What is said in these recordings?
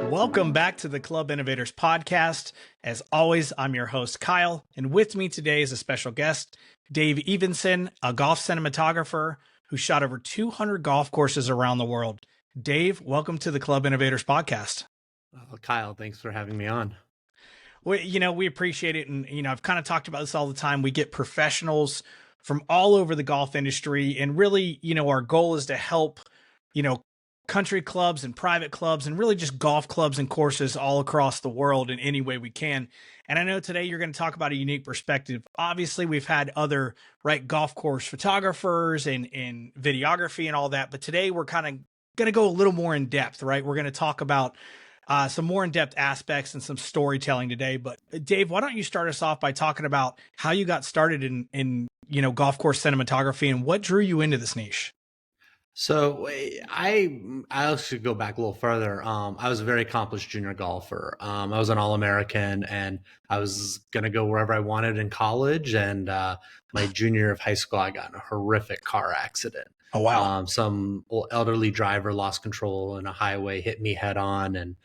Welcome back to the Club Innovators Podcast. As always, I'm your host, Kyle, and with me today is a special guest, Dave Evenson, a golf cinematographer who shot over 200 golf courses around the world. Dave, welcome to the Club Innovators Podcast. Kyle, thanks for having me on. We appreciate it. And, I've kind of talked about this all the time. We get professionals from all over the golf industry. And really, our goal is to help, country clubs and private clubs and really just golf clubs and courses all across the world in any way we can. And I know today you're going to talk about a unique perspective. Obviously, we've had other golf course photographers and videography and all that. But today we're kind of going to go a little more in depth, right? We're going to talk about some more in-depth aspects and some storytelling today. But Dave, why don't you start us off by talking about how you got started in golf course cinematography and what drew you into this niche? So I should go back a little further. I was a very accomplished junior golfer. I was an All-American, and I was going to go wherever I wanted in college. And my junior year of high school, I got in a horrific car accident. Oh, wow. Some elderly driver lost control in a highway, hit me head on, and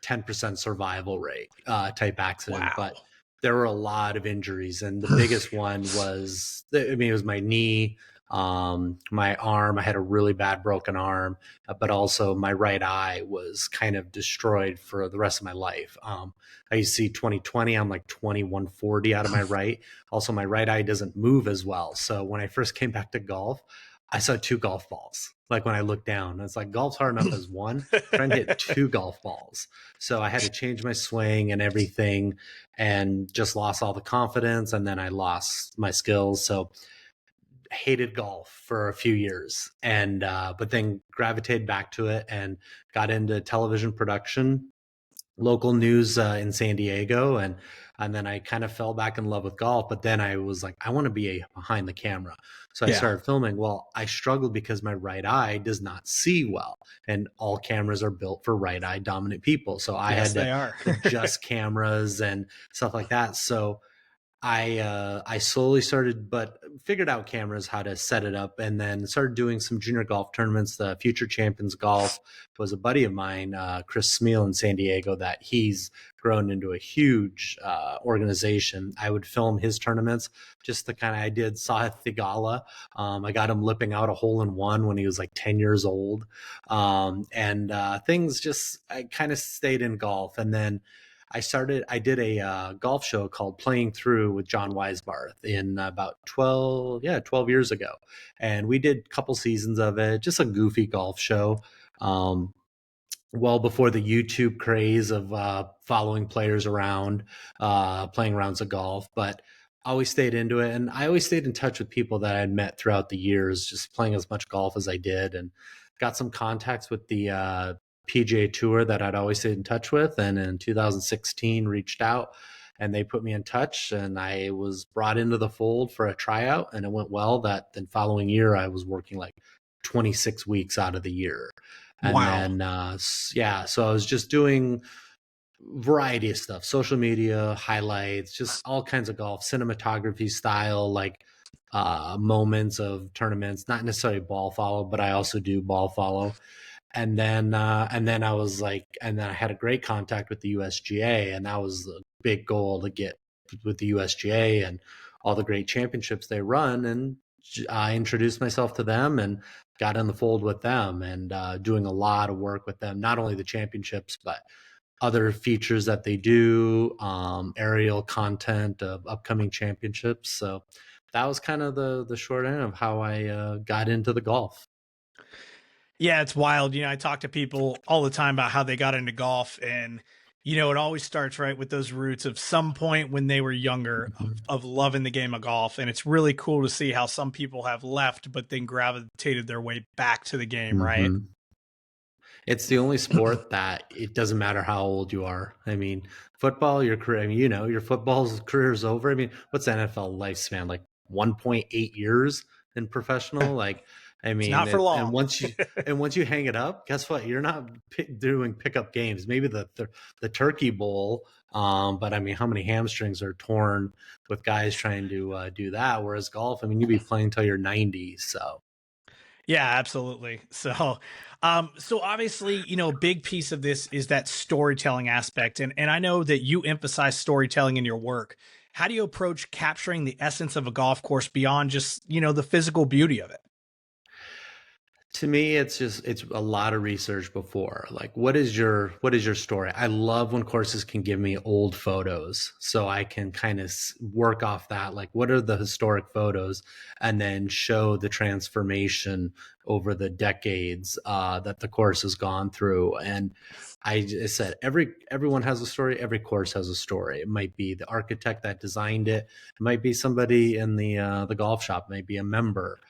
10% survival rate type accident. Wow. But there were a lot of injuries, and the biggest one was, it was my knee. My arm, I had a really bad broken arm, but also my right eye was kind of destroyed for the rest of my life. I used to see 20/20, I'm like 21/40 out of my right. Also, my right eye doesn't move as well. So when I first came back to golf, I saw 2 golf balls. Like when I looked down, it's like golf's hard enough as one, trying to hit 2 golf balls. So I had to change my swing and everything, and just lost all the confidence. And then I lost my skills. So hated golf for a few years, and but then gravitated back to it and got into television production, local news in San Diego, and then I kind of fell back in love with golf. But then I was like, I want to be behind the camera, so I started filming. Well, I struggled because my right eye does not see well, and all cameras are built for right eye dominant people, so I had to adjust cameras and stuff like that. So I slowly started, but figured out cameras, how to set it up, and then started doing some junior golf tournaments. The Future Champions Golf was a buddy of mine, Chris Smeal in San Diego, that he's grown into a huge organization. I would film his tournaments, just the kind of, I did Sahith Theegala. I got him lipping out a hole-in-one when he was like 10 years old. Things just, I kind of stayed in golf. And then I did a golf show called Playing Through with John Weisbarth in about 12 years ago. And we did a couple seasons of it, just a goofy golf show. Well before the YouTube craze of following players around, playing rounds of golf, but I always stayed into it. And I always stayed in touch with people that I'd met throughout the years, just playing as much golf as I did, and got some contacts with the PGA Tour that I'd always stayed in touch with. And in 2016 reached out, and they put me in touch, and I was brought into the fold for a tryout, and it went well. That then following year, I was working like 26 weeks out of the year. And then, so I was just doing variety of stuff, social media, highlights, just all kinds of golf, cinematography style, like moments of tournaments, not necessarily ball follow, but I also do ball follow. And then I was like, and then I had a great contact with the USGA, and that was the big goal, to get with the USGA and all the great championships they run. And I introduced myself to them and got in the fold with them, and doing a lot of work with them, not only the championships, but other features that they do, aerial content of upcoming championships. So that was kind of the short end of how I got into the golf. Yeah, it's wild. I talk to people all the time about how they got into golf, and it always starts right with those roots of some point when they were younger, of loving the game of golf. And it's really cool to see how some people have left, but then gravitated their way back to the game, right? It's the only sport that it doesn't matter how old you are. I mean, football, your career, your football's career is over. I mean, what's the NFL lifespan? Like 1.8 years in professional? Like, I mean, it's not for long. And once you hang it up, guess what? You're not doing pickup games. Maybe the Turkey Bowl, but I mean, how many hamstrings are torn with guys trying to do that? Whereas golf, I mean, you'd be playing till you're 90. So Yeah, absolutely. So obviously, a big piece of this is that storytelling aspect. And I know that you emphasize storytelling in your work. How do you approach capturing the essence of a golf course beyond just, the physical beauty of it? To me, it's a lot of research before. Like, what is your story? I love when courses can give me old photos so I can kind of work off that. Like, what are the historic photos, and then show the transformation over the decades that the course has gone through. And I just said everyone has a story. Every course has a story. It might be the architect that designed it. It might be somebody in the golf shop. It might be a member,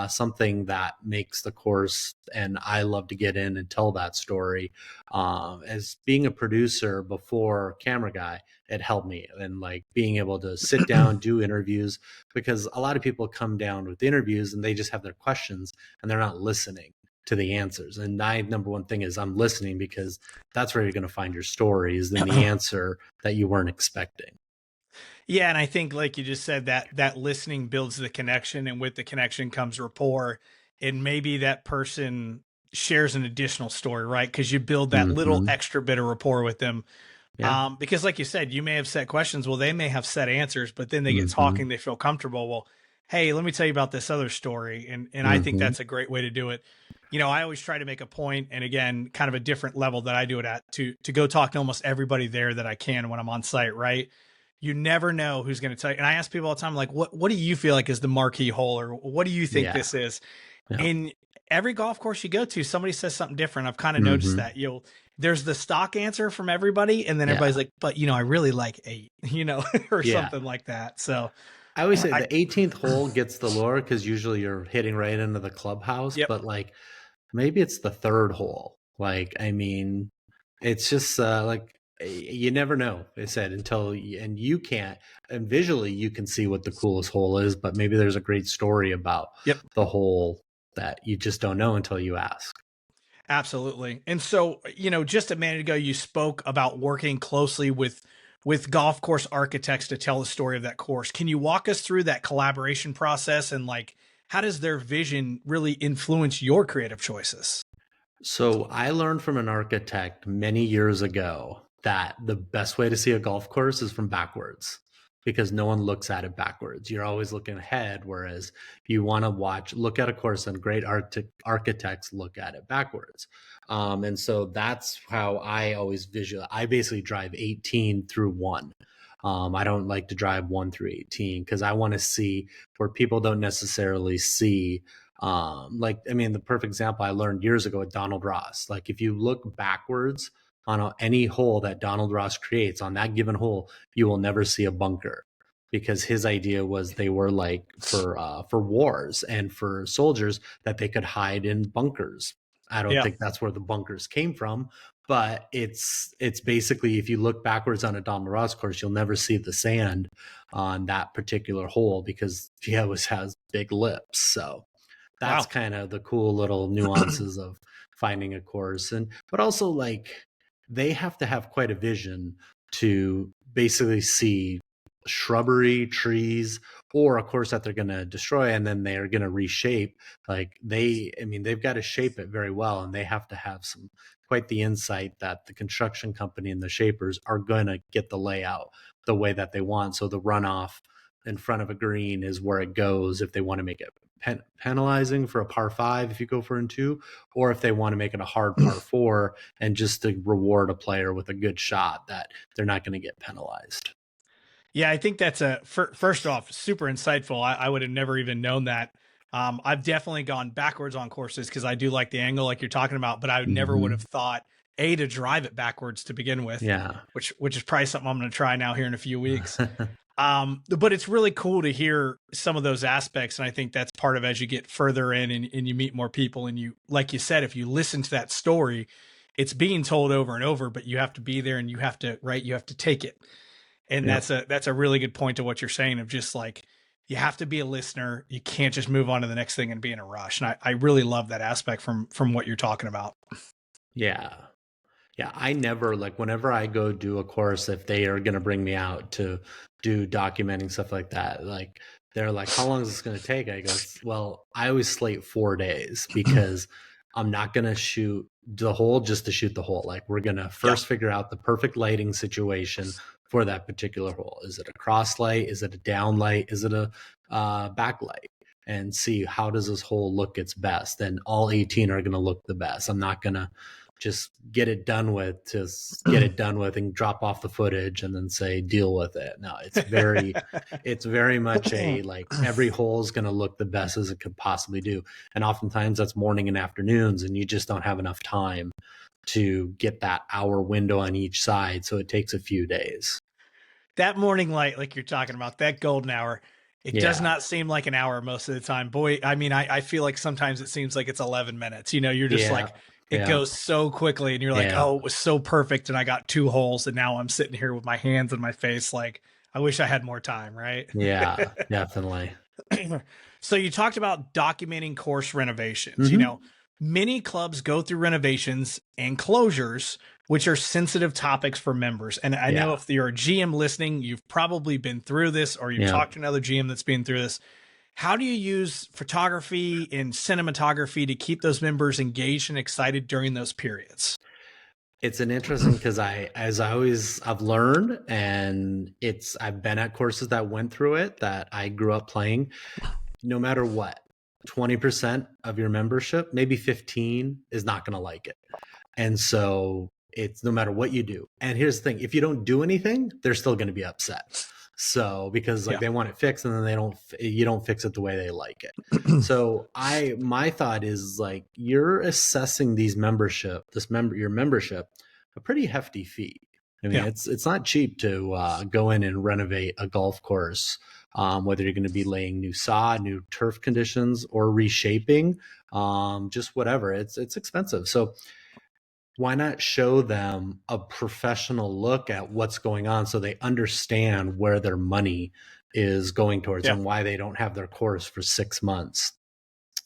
something that makes the course. And I love to get in and tell that story. As being a producer before camera guy, it helped me. And like being able to sit down, do interviews, because a lot of people come down with interviews and they just have their questions and they're not listening to the answers. And my number one thing is I'm listening, because that's where you're going to find your stories and the answer that you weren't expecting. Yeah, and I think like you just said, that listening builds the connection, and with the connection comes rapport, and maybe that person shares an additional story, right? Because you build that little Hmm. extra bit of rapport with them. Yeah. Because like you said, you may have set questions. Well, they may have set answers, but then they get Hmm. talking, they feel comfortable. Well, hey, let me tell you about this other story. And I think Hmm. that's a great way to do it. I always try to make a point, and again, kind of a different level that I do it at, to go talk to almost everybody there that I can when I'm on site, right? You never know who's going to tell you. And I ask people all the time, like, what do you feel like is the marquee hole, or what do you think Yeah. this is? Yeah. In every golf course you go to, somebody says something different. I've kind of noticed Hmm. that. There's the stock answer from everybody, and then Yeah. everybody's like, but I really like eight, or Yeah. something like that. So I always say I the 18th hole gets the lure because usually you're hitting right into the clubhouse, yep. but like maybe it's the third hole. Like, I mean, it's just like you never know. I said and you can't, and visually you can see what the coolest hole is, but maybe there's a great story about Yep. the hole that you just don't know until you ask. Absolutely. And so, just a minute ago, you spoke about working closely with golf course architects to tell the story of that course. Can you walk us through that collaboration process, and like how does their vision really influence your creative choices? So I learned from an architect many years ago that the best way to see a golf course is from backwards, because no one looks at it backwards. You're always looking ahead, whereas you want to look at a course, and great architects look at it backwards. And so that's how I always visualize. I basically drive 18 through one. I don't like to drive 1 through 18 because I want to see where people don't necessarily see. Like, I mean, the perfect example I learned years ago with Donald Ross. Like, if you look backwards on any hole that Donald Ross creates on that given hole, you will never see a bunker, because his idea was they were like for wars and for soldiers that they could hide in bunkers. I don't Yeah. think that's where the bunkers came from, but it's basically, if you look backwards on a Donald Ross course, you'll never see the sand on that particular hole because he always has big lips. So that's Wow. kind of the cool little nuances of finding a course. And but also, like, they have to have quite a vision to basically see shrubbery, trees, or a course that they're going to destroy, and then they're going to reshape. Like, I mean, they've got to shape it very well, and they have to have some quite the insight that the construction company and the shapers are going to get the layout the way that they want. So the runoff in front of a green is where it goes if they want to make it penalizing for a par five if you go for an two, or if they want to make it a hard par four and just to reward a player with a good shot that they're not going to get penalized. Yeah, I think that's first off, super insightful. I would have never even known that. I've definitely gone backwards on courses because I do like the angle, like you're talking about, but I never would have Hmm. thought to drive it backwards to begin with, Yeah. which is probably something I'm going to try now here in a few weeks. But it's really cool to hear some of those aspects, and I think that's part of as you get further in, and you meet more people, and you, like you said, if you listen to that story, it's being told over and over, but you have to be there, and you have to, right, you have to take it. And Yeah. that's a really good point to what you're saying, of just like you have to be a listener. You can't just move on to the next thing and be in a rush. And I really love that aspect from what you're talking about. Yeah. Yeah, I never, like, whenever I go do a course, if they are going to bring me out to do documenting stuff like that, like they're like, how long is this going to take? I go, well, I always slate 4 days because I'm not going to shoot the hole just to shoot the hole. Like, we're going to Yeah. first figure out the perfect lighting situation for that particular hole. Is it a cross light? Is it a down light? Is it a backlight? And see, how does this hole look its best? And all 18 are going to look the best. I'm not going to just get it done with, and drop off the footage and then say deal with it. No, it's very much a, like, every hole is going to look the best as it could possibly do. And oftentimes that's morning and afternoons, and you just don't have enough time to get that hour window on each side. So it takes a few days. That morning light, like you're talking about, that golden hour, it does Yeah. not seem like an hour most of the time. Boy, I mean, I feel like sometimes it seems like it's 11 minutes. You know, you're just Yeah. like, it Yeah. goes so quickly, and you're like, Yeah. oh, it was so perfect. And I got 2 holes, and now I'm sitting here with my hands in my face. Like, I wish I had more time, right? Yeah. Definitely. So you talked about documenting course renovations. You Mm-hmm. know, many clubs go through renovations and closures, which are sensitive topics for members. And I know Yeah. if you're a GM listening, you've probably been through this, or you've Yeah. talked to another GM that's been through this. How do you use photography and cinematography to keep those members engaged and excited during those periods? It's an interesting, because I've learned, and I've been at courses that went through it, that I grew up playing. No matter what, 20% of your membership, maybe 15, is not going to like it. And so it's no matter what you do. And here's the thing, if you don't do anything, they're still going to be upset. So, because like Yeah. they want it fixed, and then you don't fix it the way they like it. So my thought is, like, you're assessing your membership, a pretty hefty fee. I mean, Yeah. it's not cheap to go in and renovate a golf course, whether you're going to be laying new sod, new turf conditions, or reshaping, just whatever. It's expensive. So why not show them a professional look at what's going on, so they understand where their money is going towards, Yeah. and why they don't have their course for 6 months.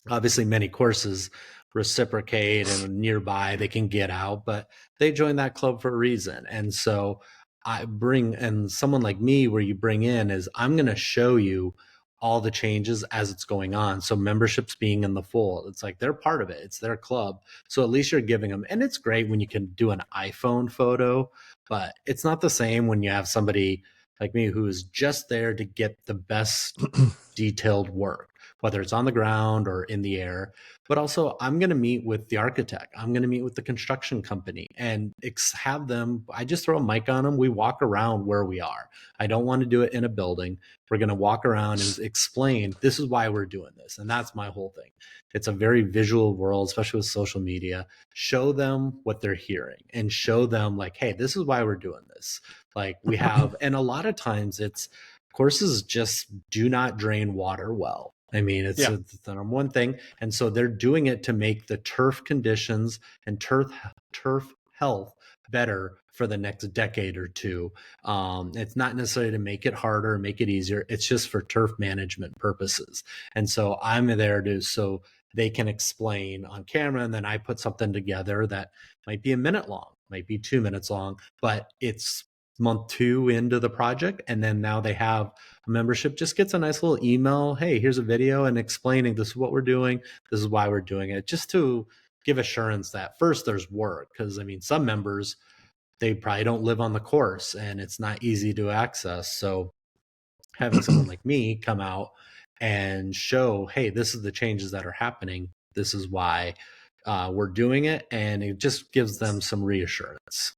Obviously, many courses reciprocate, and nearby they can get out, but they join that club for a reason. And so and someone like me, where you bring in, is I'm going to show you all the changes as it's going on. So memberships being in the fold, it's like they're part of it. It's their club. So at least you're giving them, and it's great when you can do an iPhone photo, but it's not the same when you have somebody like me who is just there to get the best detailed work, whether it's on the ground or in the air. But also, I'm going to meet with the architect. I'm going to meet with the construction company and have them. I just throw a mic on them. We walk around where we are. I don't want to do it in a building. We're going to walk around and explain, this is why we're doing this. And that's my whole thing. It's a very visual world, especially with social media. Show them what they're hearing, and show them, like, hey, this is why we're doing this. Like, we have, and a lot of times courses just do not drain water well. I mean, it's Yeah. the number one thing. And so they're doing it to make the turf conditions and turf health better for the next decade or two. It's not necessarily to make it harder, make it easier. It's just for turf management purposes. And so I'm there so they can explain on camera, and then I put something together that might be a minute long, might be 2 minutes long, but it's month 2 into the project, and then now they have a membership, just gets a nice little email, hey, here's a video and explaining, this is what we're doing, this is why we're doing it, just to give assurance that first there's work. Because I mean, some members, they probably don't live on the course, and it's not easy to access. So having someone like me come out and show, hey, this is the changes that are happening, this is why we're doing it, and it just gives them some reassurance.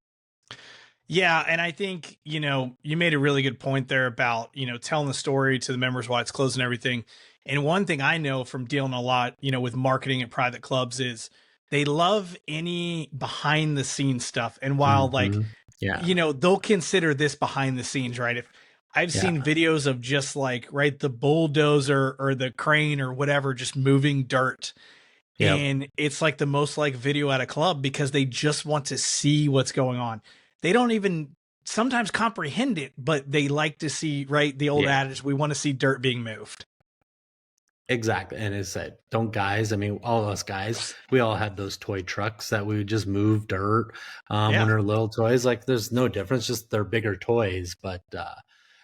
Yeah, and I think, you know, you made a really good point there about, you know, telling the story to the members why it's closed and everything. And one thing I know from dealing a lot, you know, with marketing at private clubs is they love any behind the scenes stuff. And while like, Mm-hmm. Yeah. you know, they'll consider this behind the scenes, right? If I've Yeah. seen videos of just like, right, the bulldozer or the crane or whatever just moving dirt, Yep. and it's like the most like video at a club because they just want to see what's going on. They don't even sometimes comprehend it, but they like to see, right, the old Yeah. adage, we want to see dirt being moved. Exactly. And it said, don't guys, I mean, all of us guys, we all had those toy trucks that we would just move dirt when Yeah. we were little toys. Like, there's no difference, just they're bigger toys. But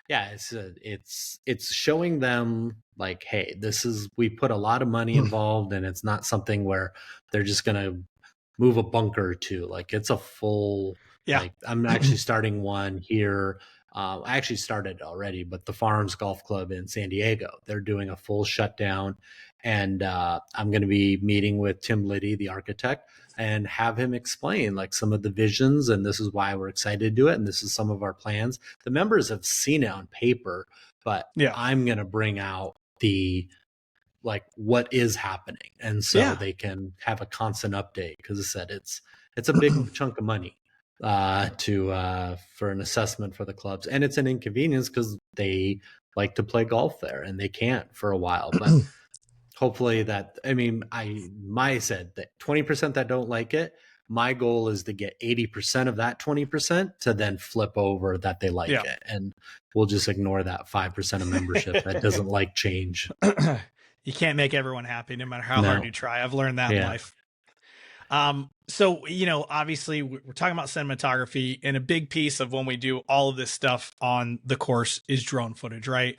Yeah, it's showing them like, hey, this is, we put a lot of money involved, and it's not something where they're just gonna move a bunker or two. Like, it's a full, Yeah. like, I'm actually starting one here. I actually started already, but the Farms Golf Club in San Diego, they're doing a full shutdown, and I'm going to be meeting with Tim Liddy, the architect, and have him explain like some of the visions, and this is why we're excited to do it, and this is some of our plans. The members have seen it on paper, but Yeah. I'm going to bring out the, like, what is happening, and so Yeah. they can have a constant update, because I said it's a big chunk of money to for an assessment for the clubs, and it's an inconvenience because they like to play golf there and they can't for a while. But hopefully that, I mean, I said that 20% that don't like it, my goal is to get 80% of that 20% to then flip over that they like Yeah. it, and we'll just ignore that 5% of membership that doesn't like change. You can't make everyone happy no matter how hard No. you try. I've learned that in Yeah. life. So, obviously we're talking about cinematography, and a big piece of when we do all of this stuff on the course is drone footage, right?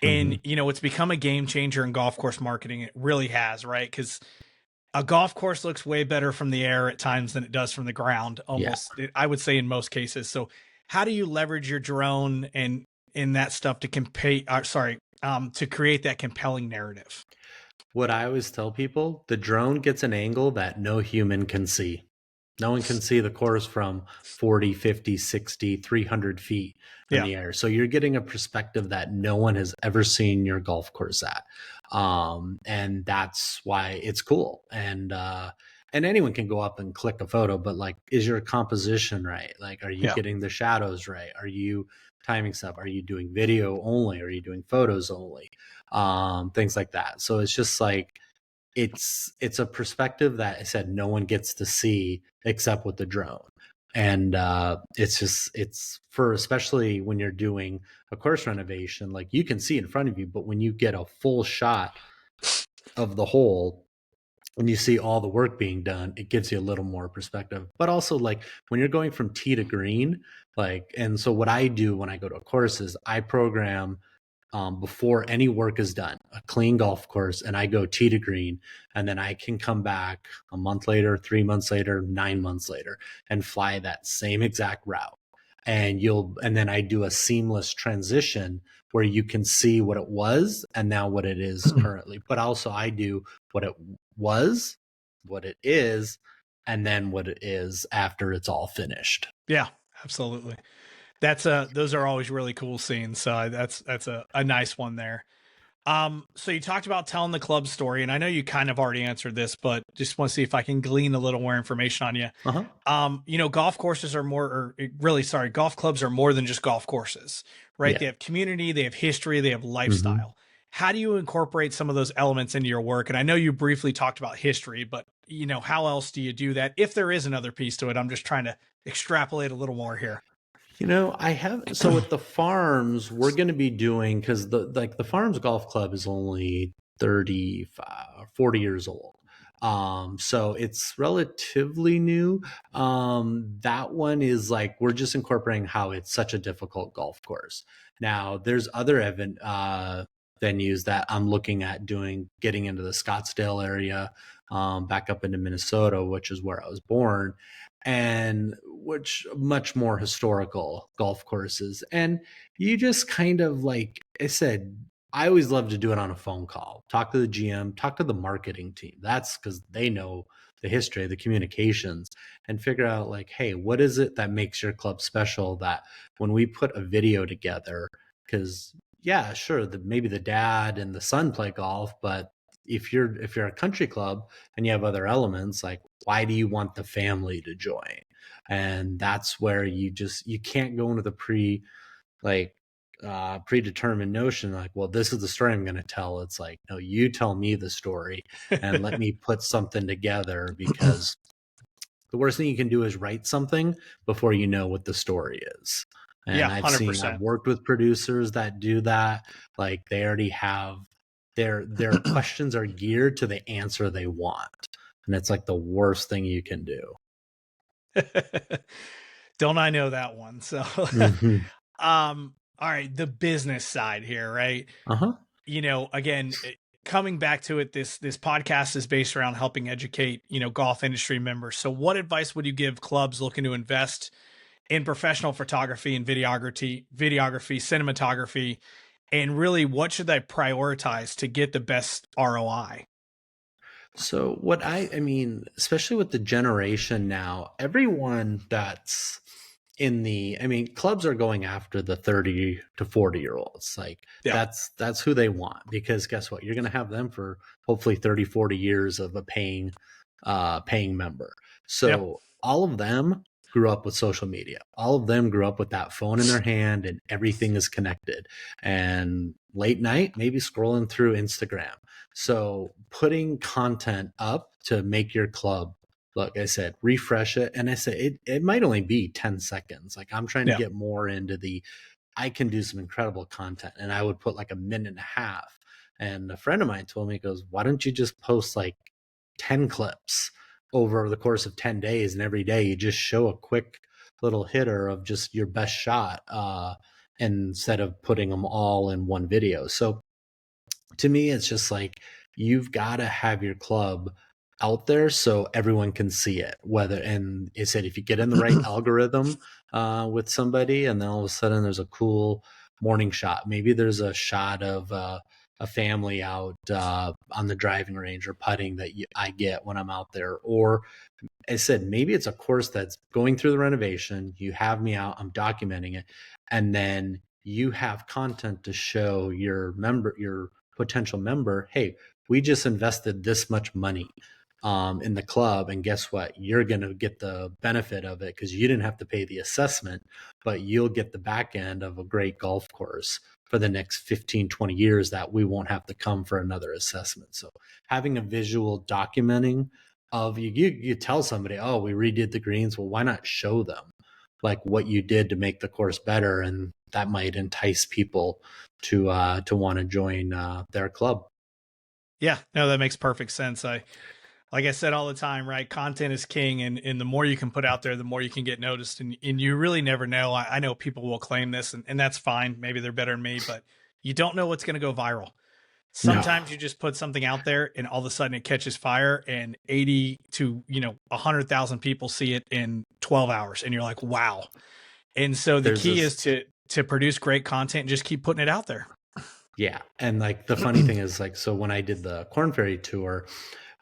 And, Hmm. it's become a game changer in golf course marketing. It really has, right? Because a golf course looks way better from the air at times than it does from the ground, Yeah. almost, I would say, in most cases. So how do you leverage your drone and in that stuff to to create that compelling narrative? What I always tell people, the drone gets an angle that no human can see. No one can see the course from 40, 50, 60, 300 feet in Yeah. the air. So you're getting a perspective that no one has ever seen your golf course at. And that's why it's cool. And anyone can go up and click a photo, but like, is your composition right? Like, are you Yeah. getting the shadows right? Are you timing stuff? Are you doing video only? Are you doing photos only? Things like that. So it's just like, it's a perspective that I said no one gets to see except with the drone. And it's for, especially when you're doing a course renovation, like, you can see in front of you, but when you get a full shot of the hole and you see all the work being done, it gives you a little more perspective. But also, like, when you're going from tee to green, like, and so what I do when I go to a course is I program, before any work is done, a clean golf course, and I go tee to green, and then I can come back a month later, 3 months later, 9 months later, and fly that same exact route. And then I do a seamless transition where you can see what it was and now what it is currently. But also I do what it was, what it is, and then what it is after it's all finished. Yeah, absolutely. Those are always really cool scenes. So that's a nice one there. So you talked about telling the club story, and I know you kind of already answered this, but just want to see if I can glean a little more information on you. Uh-huh. Golf courses are more, or really, sorry, golf clubs are more than just golf courses, right? Yeah. They have community, they have history, they have Mm-hmm. lifestyle. How do you incorporate some of those elements into your work? And I know you briefly talked about history, but how else do you do that? If there is another piece to it, I'm just trying to extrapolate a little more here. I have, so with the farms, we're going to be doing, because the Farms Golf Club is only 35, 40 years old. So it's relatively new. That one is like, we're just incorporating how it's such a difficult golf course. Now, there's other venues that I'm looking at doing, getting into the Scottsdale area, back up into Minnesota, which is where I was born, and which much more historical golf courses. And you just kind of, like I said, I always love to do it on a phone call, talk to the GM, talk to the marketing team. That's because they know the history, the communications, and figure out, like, hey, what is it that makes your club special, that when we put a video together, because yeah, sure, maybe the dad and the son play golf, but if you're a country club and you have other elements, like, why do you want the family to join? And that's where you can't go into the like predetermined notion, like, well, this is the story I'm going to tell. It's like, no, you tell me the story and let me put something together, because the worst thing you can do is write something before you know what the story is. Yeah, And I've 100%. worked with producers that do that. Like, they already have their questions are geared to the answer they want. And it's like the worst thing you can do. Don't I know that one? So, Hmm. um, all right, the business side here, right? Uh-huh. Again, coming back to it, this podcast is based around helping educate, golf industry members. So what advice would you give clubs looking to invest in professional photography and videography, cinematography, and really what should they prioritize to get the best ROI? So what I mean, especially with the generation now, everyone that's I mean, clubs are going after the 30 to 40 year olds. Like Yeah. that's who they want, because guess what? You're going to have them for hopefully 30, 40 years of a paying member. Yeah. So all of them grew up with social media. All of them grew up with that phone in their hand and everything is connected. And late night, maybe scrolling through Instagram. So putting content up to make your club, like I said, refresh it. And I said, it might only be 10 seconds. Like I'm trying to Yeah. get more into I can do some incredible content. And I would put like a minute and a half. And a friend of mine told me, he goes, why don't you just post like 10 clips over the course of 10 days? And every day you just show a quick little hitter of just your best shot, instead of putting them all in one video. So to me, it's just like you've got to have your club out there so everyone can see it. And it said, if you get in the right algorithm with somebody, and then all of a sudden there's a cool morning shot, maybe there's a shot of a family out on the driving range or putting that I get when I'm out there. Or I said, maybe it's a course that's going through the renovation. You have me out, I'm documenting it. And then you have content to show your potential member, hey, we just invested this much money in the club. And guess what? You're going to get the benefit of it because you didn't have to pay the assessment, but you'll get the back end of a great golf course for the next 15, 20 years that we won't have to come for another assessment. So having a visual documenting of you tell somebody, oh, we redid the greens. Well, why not show them like what you did to make the course better? And that might entice people to want to join their club. Yeah, no, that makes perfect sense. Like I said all the time, right? Content is king, and the more you can put out there, the more you can get noticed. And you really never know. I know people will claim this, and that's fine. Maybe they're better than me, but you don't know what's going to go viral. No, Sometimes you just put something out there, and all of a sudden it catches fire, and 80 to 100,000 people see it in 12 hours, and you're like, wow. And so the there's key is this. to produce great content and just keep putting it out there. Yeah. And like the funny thing is, like, so when I did the Corn Ferry tour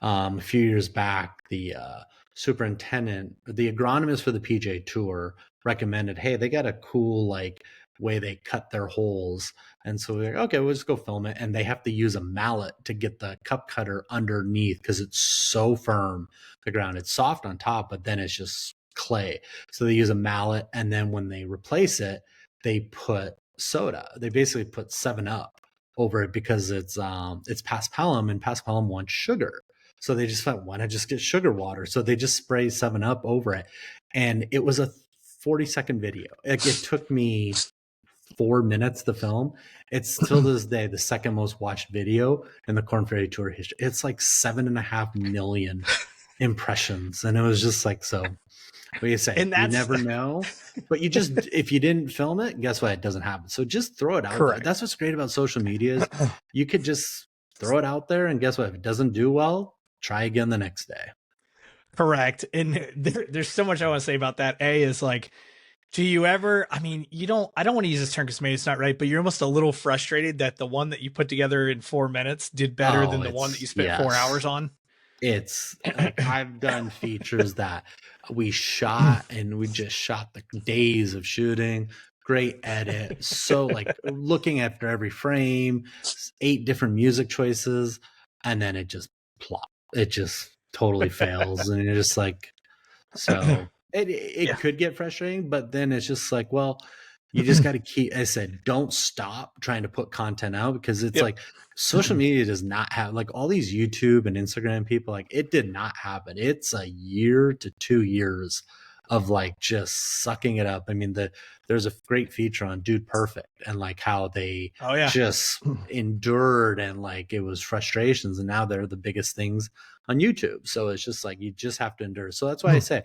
a few years back, the superintendent, the agronomist for the PGA Tour recommended, hey, they got a cool like way they cut their holes. And so we're like, okay, we'll just go film it. And they have to use a mallet to get the cup cutter underneath because it's so firm, the ground. It's soft on top, but then it's just clay. So they use a mallet. And then when they replace it, they put soda. They basically put 7 Up over it because it's paspalum, and paspalum wants sugar. So they just thought, why not just get sugar water? So they just spray 7 Up over it. And it was a 40-second video. Like it took me 4 minutes to film. It's till this day the second most watched video in the Corn Ferry Tour history. It's like 7.5 million impressions. And it was just like, so what do you say? And You that's never know. But you just, if you didn't film it, guess what? It doesn't happen. So just throw it out there. correct. That's what's great about social media is you could just throw it out there, and guess what? If it doesn't do well, try again the next day. Correct. And there's so much I want to say about that. A is like, do you ever, I mean, I don't want to use this term because maybe it's not right, but you're almost a little frustrated that the one that you put together in 4 minutes did better Oh, than the one that you it's spent 4 hours yes. on. It's like I've done features that we shot and we just shot the days of shooting. Great edit. So like looking after every frame, 8 different music choices, and then it just plop. It just totally fails. And you're just like, so it Yeah. could get frustrating, but then it's just like, well, you just got to keep. I said, don't stop trying to put content out, because it's Yep. like social media does not have, like, all these YouTube and Instagram people. Like it did not happen. It's a year to 2 years of like just sucking it up. I mean, there's a great feature on Dude Perfect and like how they Oh yeah. just endured, and like it was frustrations, and now they're the biggest things on YouTube. So it's just like you just have to endure. So that's why I say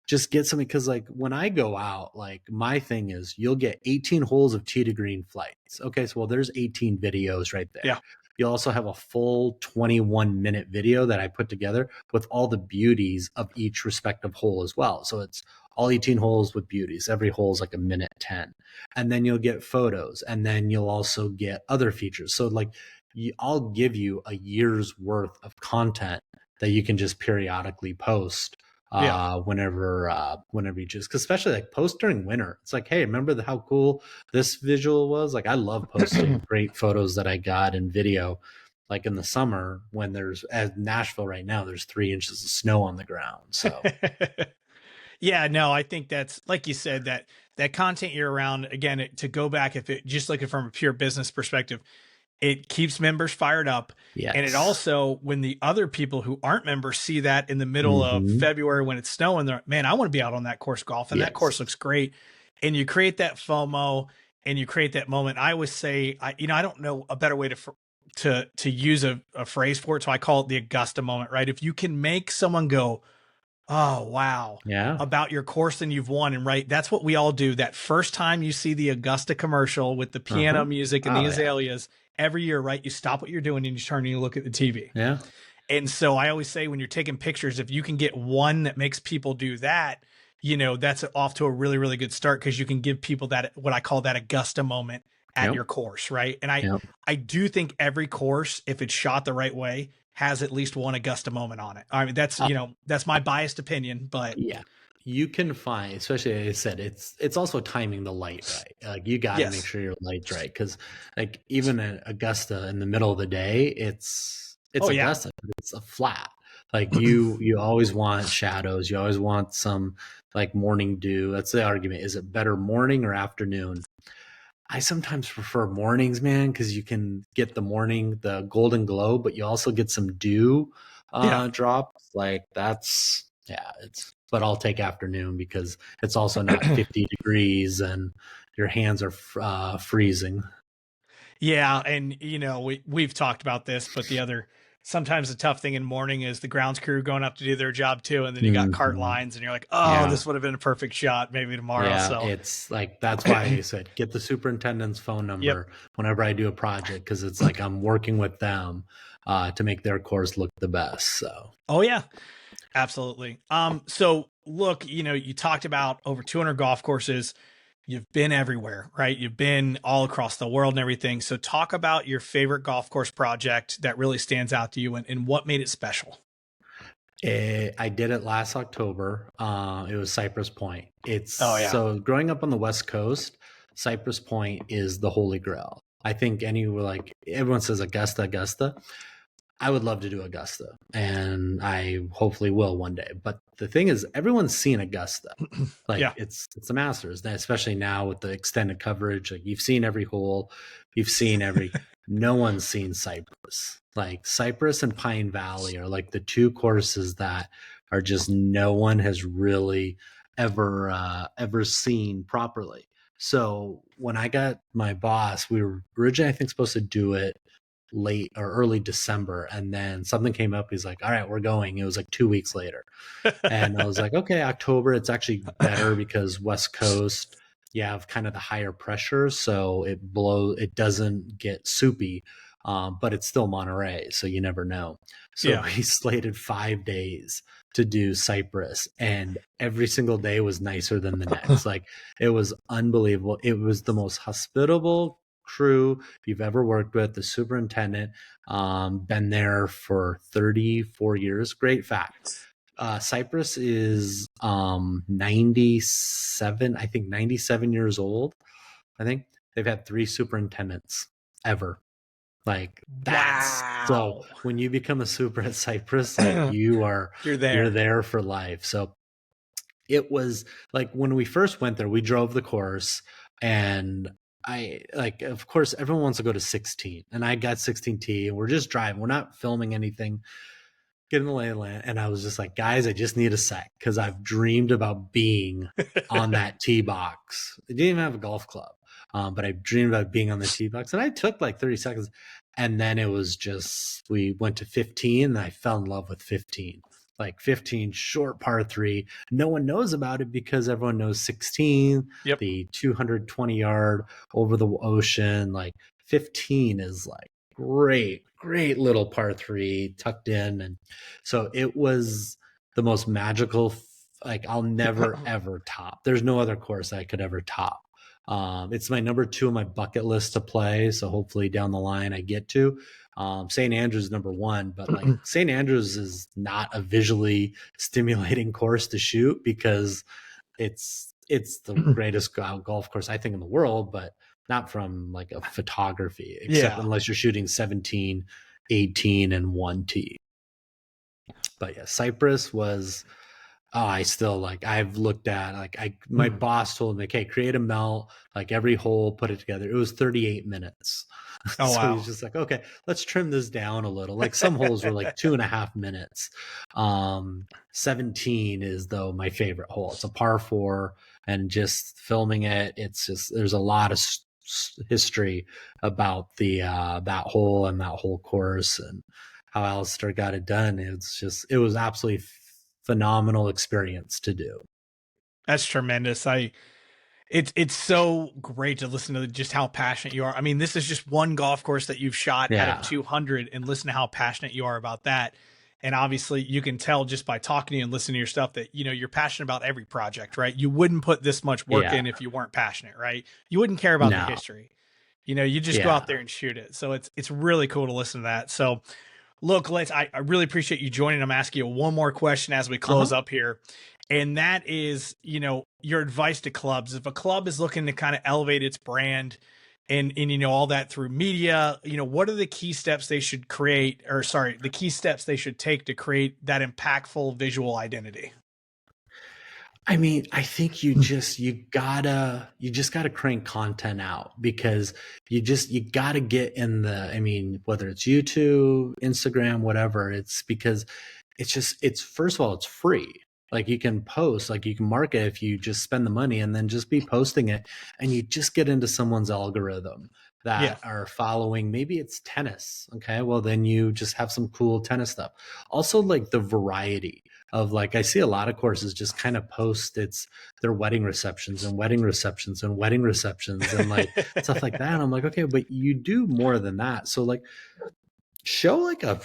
just get something, because like when I go out, like my thing is you'll get 18 holes of tee to green flights. Okay, so well, there's 18 videos right there. Yeah. You'll also have a full 21-minute video that I put together with all the beauties of each respective hole as well. So it's all 18 holes with beauties. Every hole is like a minute 10. And then you'll get photos, and then you'll also get other features. So like I'll give you a year's worth of content that you can just periodically post Yeah. whenever you choose, because especially like post during winter, it's like, hey, remember how cool this visual was? Like I love posting great photos that I got in video, like in the summer when there's, as Nashville right now, there's 3 inches of snow on the ground. So Yeah, no, I think that's like you said, that content year round, again, to go back, if it just looking from a pure business perspective, it keeps members fired up. And it yes. also, when the other people who aren't members see that in the middle of Mm-hmm. February when it's snowing, they're, man, I want to be out on that course golf, and that Yes. course looks great. And you create that FOMO, and you create that moment. I always say, I don't know a better way to use a phrase for it. So I call it the Augusta moment, right? If you can make someone go, oh, wow, Yeah. about your course and you've won. And right, that's what we all do. That first time you see the Augusta commercial with the piano Uh-huh. music and the Oh yeah. azaleas every year, right? You stop what you're doing and you turn and you look at the TV. Yeah. And so I always say when you're taking pictures, if you can get one that makes people do that, that's off to a really, really good start, because you can give people that, what I call that Augusta moment at Yep. your course, right? And I Yep. I do think every course, if it's shot the right way, has at least one Augusta moment on it. I mean, that's my biased opinion, but Yeah. You can find, especially as I said, it's also timing the light right. Like you got to make yes. sure your light's right, because like even at Augusta in the middle of the day, it's Oh yeah. Augusta, but it's a flat. Like you always want shadows. You always want some like morning dew. That's the argument. Is it better morning or afternoon? I sometimes prefer mornings, man, because you can get the golden glow, but you also get some dew Yeah. drops. Like that's, yeah, but I'll take afternoon because it's also not 50 degrees and your hands are freezing. Yeah, and we've talked about this, but sometimes the tough thing in morning is the grounds crew going up to do their job too, and then you got cart Hmm. lines, and you're like, oh, Yeah. this would have been a perfect shot maybe tomorrow. Yeah, So, it's like that's why I said get the superintendent's phone yep. number whenever I do a project, because it's like I'm working with them to make their course look the best. So Oh yeah, absolutely. So look, you talked about over 200 golf courses. You've been everywhere, right? You've been all across the world and everything. So talk about your favorite golf course project that really stands out to you, and what made it special. I did it last October. It was Cypress Point. It's Oh yeah. so growing up on the West Coast, Cypress Point is the holy grail. I think like everyone says Augusta, Augusta. I would love to do Augusta, and I hopefully will one day. But the thing is, everyone's seen Augusta. Like Yeah. it's the Masters, especially now with the extended coverage. Like you've seen every hole, you've seen every. No one's seen Cypress. Like Cypress and Pine Valley are like the two courses that are just no one has really ever seen properly. So when I got my boss, we were originally I think supposed to do it late or early December, and then something came up. He's like, "All right, we're going." It was like 2 weeks later, and I was like, "Okay, October." It's actually better because West Coast, you have kind of the higher pressure, so it doesn't get soupy, but it's still Monterey, so you never know. So Yeah. we slated 5 days to do Cypress, and every single day was nicer than the next. Like it was unbelievable. It was the most hospitable crew you've ever worked with. The superintendent, been there for 34 years. Great fact. Cypress is 97, I think 97 years old. I think they've had 3 superintendents ever. Like that's so Wow. when you become a super at Cypress, like You're you're there. there for life. So it was like when we first went there, we drove the course, and I like of course everyone wants to go to 16, and I got 16T, and we're just driving. We're not filming anything, getting the lay of the land. And I was just like, guys, I just need a sec because I've dreamed about being on that tee box. I didn't even have a golf club, but I dreamed about being on the tee box. And I took like 30 seconds. And then it was just, we went to 15 and I fell in love with 15. like 15 short par 3. No one knows about it because everyone knows 16, Yep. the 220 yard over the ocean. Like 15 is like great little par 3 tucked in. And so it was the most magical, like I'll never ever top. There's no other course I could ever top. It's my number 2 on my bucket list to play. So hopefully down the line I get to. St. Andrews number 1, but like St. Andrews is not a visually stimulating course to shoot because it's the greatest golf course I think in the world, but not from like a photography, except Yeah. unless you're shooting 17, 18, and 1T. But yeah, Cyprus was, I still like, I've looked at, like, my boss told me, okay, create a melt, like every hole, put it together. It was 38 minutes. Oh, So wow. he's just like, okay, let's trim this down a little. Like some holes were like 2.5 minutes. 17 is though my favorite hole. It's a par 4, and just filming it, it's just, there's a lot of history about the, that hole and that whole course and how Alistair got it done. It's just, it was absolutely phenomenal experience to do. That's tremendous. It's so great to listen to just how passionate you are. I mean, this is just one golf course that you've shot out of Yeah. 200, and listen to how passionate you are about that. And obviously you can tell just by talking to you and listening to your stuff that, you know, you're passionate about every project, right? You wouldn't put this much work Yeah. in if you weren't passionate, right? You wouldn't care about the No. history. You know, you just go Yeah. out there and shoot it. So it's really cool to listen to that. So look, I really appreciate you joining. I'm asking you one more question as we close up here. And that is, you know, your advice to clubs. If a club is looking to kind of elevate its brand and you know, all that through media, you know, what are the key steps they should create, or sorry, the key steps they should take to create that impactful visual identity? I mean, I think you just gotta crank content out, because you gotta get in the, I mean, whether it's YouTube, Instagram, whatever, it's because it's first of all, it's free. Like you can post, like you can market if you just spend the money and then just be posting it, and you just get into someone's algorithm Yeah. that are following, maybe it's tennis. Okay. Well, then you just have some cool tennis stuff. Also, like the variety of, like, I see a lot of courses just kind of post it's their wedding receptions and wedding receptions and wedding receptions and like stuff like that. And I'm like, okay, but you do more than that. So like show like a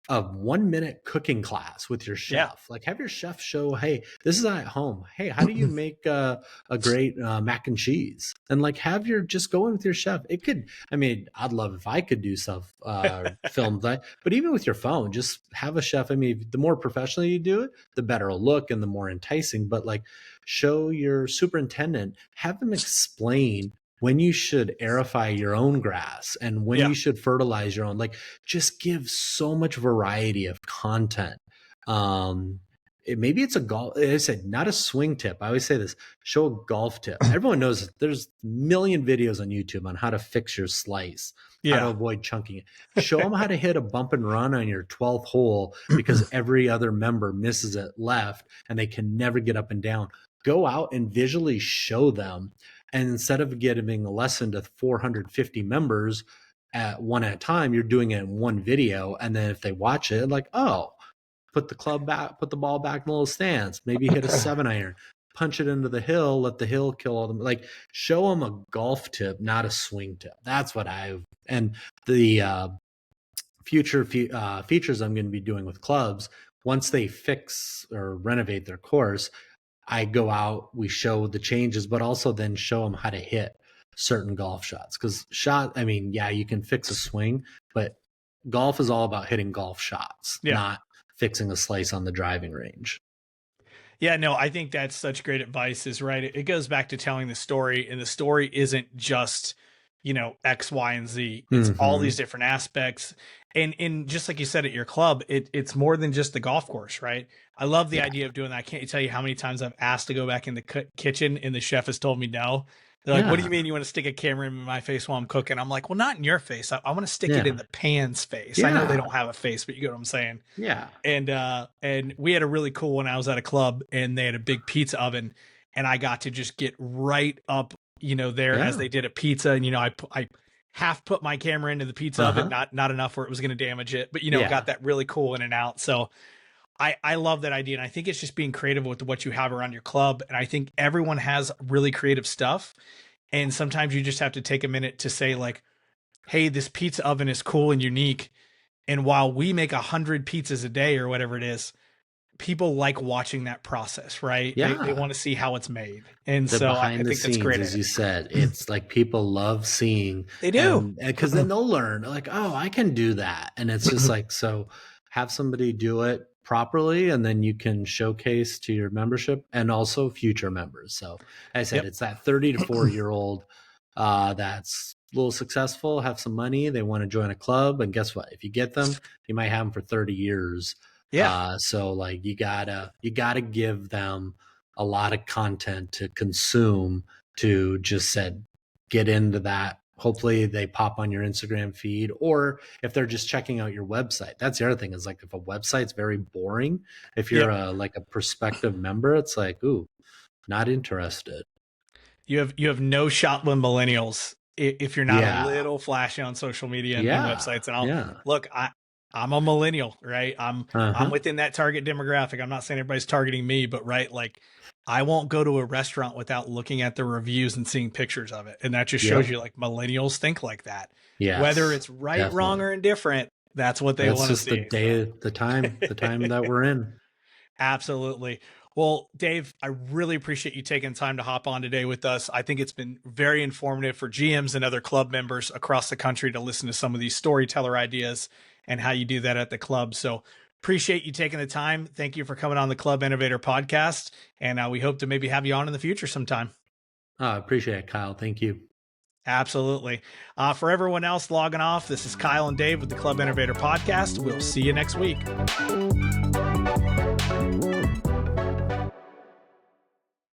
1 minute cooking class with your Yeah. chef. Like have your chef show, hey, this is at home. Hey, how do you make a great mac and cheese? And like have your, just go in with your chef. It could, I mean, I'd love if I could do stuff filmed that, but even with your phone, just have a chef. I mean, the more professionally you do it, the better it'll look and the more enticing. But like show your superintendent, have them explain when you should aerify your own grass and when Yeah. you should fertilize your own, like just give so much variety of content. Maybe it's a golf, I said, not a swing tip. I always say this, show a golf tip. Everyone knows there's a million videos on YouTube on how to fix your slice, how to Yeah. avoid chunking it. Show them how to hit a bump and run on your 12th hole because every other member misses it left and they can never get up and down. Go out and visually show them. And instead of giving a lesson to 450 members at one at a time, you're doing it in one video. And then if they watch it, like, oh, put the club back, put the ball back in the little stance, maybe hit a 7-iron, punch it into the hill, let the hill kill all them. Like show them a golf tip, not a swing tip. That's what and the future features I'm going to be doing with clubs, once they fix or renovate their course, I go out, we show the changes, but also then show them how to hit certain golf shots. Because I mean, yeah, you can fix a swing, but golf is all about hitting golf shots, Yeah. not fixing a slice on the driving range. Yeah, no, I think that's such great advice, is right. It goes back to telling the story, and the story isn't just, you know, X, Y, and Z. It's all Mm-hmm. these different aspects. And just like you said at your club, it's more than just the golf course, right? I love the Yeah. idea of doing that. I can't tell you how many times I've asked to go back in the kitchen and the chef has told me no. They're like, what do Yeah. you mean you want to stick a camera in my face while I'm cooking? I'm like, well, not in your face. I want to stick it in Yeah. the pan's face. I know they Yeah. don't have a face, but you get what I'm saying. Yeah. And we had a really cool one. I was at a club and they had a big pizza oven, and I got to just get right up, you know, there as Yeah. they did a pizza. And, you know, I half put my camera into the pizza oven, not enough where it was going to damage it, but, you know, Yeah. got that really cool in and out. So I love that idea. And I think it's just being creative with what you have around your club. And I think everyone has really creative stuff. And sometimes you just have to take a minute to say, like, hey, this pizza oven is cool and unique. And while we make 100 pizzas a day or whatever it is, people like watching that process, right? They Yeah. want to see how it's made. And The so I behind the think that's scenes, as great. you said, it's like people love seeing, They do. and because then they'll learn, like, oh, I can do that. And it's just like, so have somebody do it properly, and then you can showcase to your membership and also future members. So as I said, Yep. it's that 30 to 40-year old that's a little successful, have some money, they want to join a club. And guess what? If you get them, you might have them for 30 years. Yeah. So like you gotta give them a lot of content to consume to just said get into that. Hopefully they pop on your Instagram feed, or if they're just checking out your website. That's the other thing, is like if a website's very boring, if you're Yep. like a prospective member, it's like, ooh, not interested. You have no shot with millennials if you're not a Yeah. little flashy on social media and Yeah. websites. And I'll Yeah. look, I'm a millennial, right? I'm Uh-huh. within that target demographic. I'm not saying everybody's targeting me, but right, like I won't go to a restaurant without looking at the reviews and seeing pictures of it. And that just shows Yep. you like millennials think like that. Whether Yes. it's right, wrong, Definitely. or indifferent, that's what they That's want to just the see. So day, the time that we're in. absolutely. Well, Dave, I really appreciate you taking time to hop on today with us. I think it's been very informative for GMs and other club members across the country to listen to some of these storyteller ideas and how you do that at the club. So appreciate you taking the time. Thank you for coming on the Club Innovator podcast. And we hope to maybe have you on in the future sometime. I appreciate it, Kyle. Thank you. Absolutely. For everyone else logging off, this is Kyle and Dave with the Club Innovator podcast. We'll see you next week.